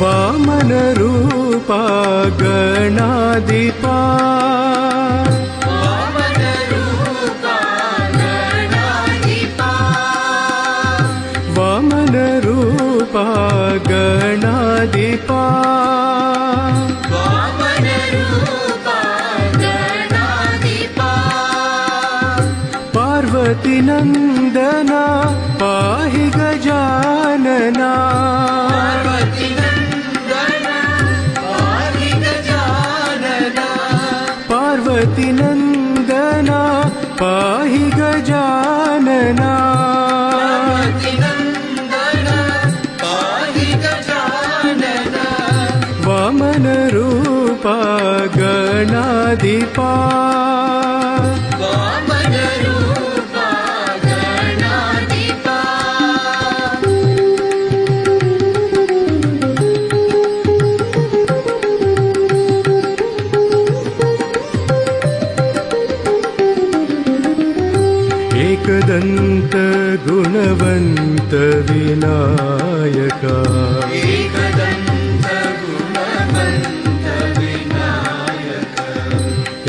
ವಾಮನ ರೂಪ ಗಣಾಧಿಪ ವಾಮನ ರೂಪ ಗಣಾಧಿಪ ವಾಮನ ರೂಪ ಗಣಾಧಿಪ ವಾಮನ ರೂಪ ಗಣಾಧಿಪ ಪಾರ್ವತಿ ನಂದನ ಪಾಹಿ ಗಜಾನನ ಪಾರ್ವತಿ ನಂದನ ಪಾಹಿ ಗಜಾನನ ಪಾರ್ವತಿ ನಂದನ ಪಾಹಿ ಗಜಾನನ ಪಾರ್ವತಿ ನಂದನ ಪಾಹಿ ಗಜಾನನ ವಾಮನ ರೂಪ ಗಣಾಧಿಪ ವಾಮನ ರೂಪ ಗಣಾಧಿಪ एकदंत गुणवंत विनायक एकदंत गुणवंत विनायक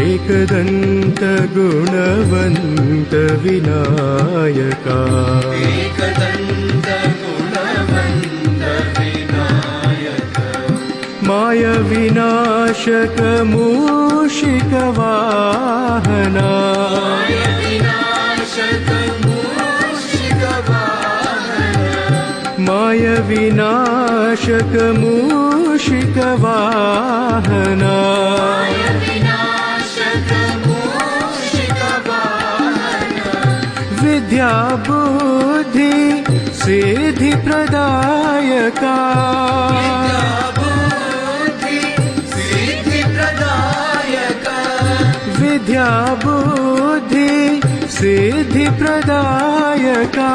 एकदंत गुणवंत विनायक एकदंत गुणवंत विनायक माय विनाशक मूषिक वाहना माय विनाशक मूषिक वाहन माय विनाशक मूषिक वाहना माय विनाशक मूषिक वाहन विद्या बुद्धि सिद्धि प्रदायका विद्या बुद्धि सिद्धि प्रदायका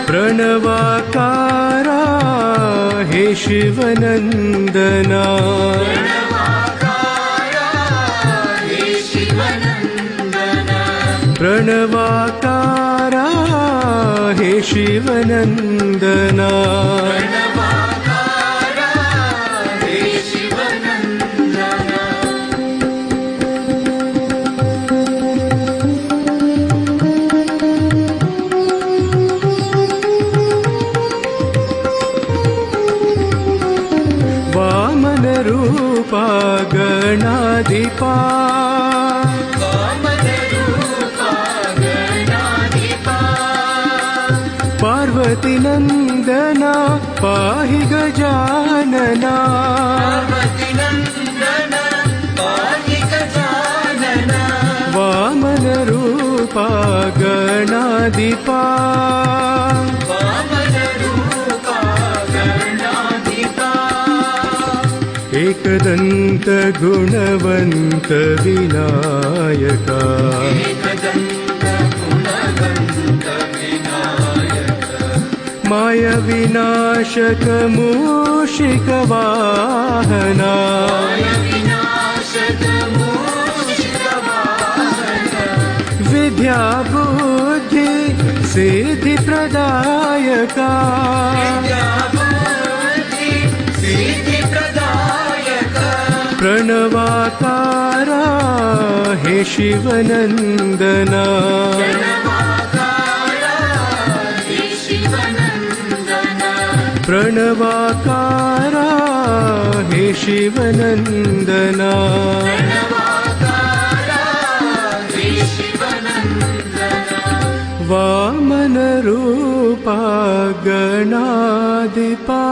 प्रणवाकारा हे शिवनंदना प्रणवाकारा हे शिवनंदना वामन रूप गणाधिपा वामन रूप गणाधिपा पार्वती नंदना पाहि गजानना पार्वती नंदन पाहि गजानन वामन रूप गणाधिपा वामन रूप गणाधिपा एकदंत गुणवंत विनायक एकदंत गुणवंत विनायक माय विनाशक मूषिक वाहना माय विनाशक मूषिक वाहन विद्या बुद्धि सिद्धि प्रदायका सिद्धि प्रदायक प्रणवाकारा हे शिवनंदना प्रणवाकारा हे शिवनंदना वामन रूपा गणाधिपा।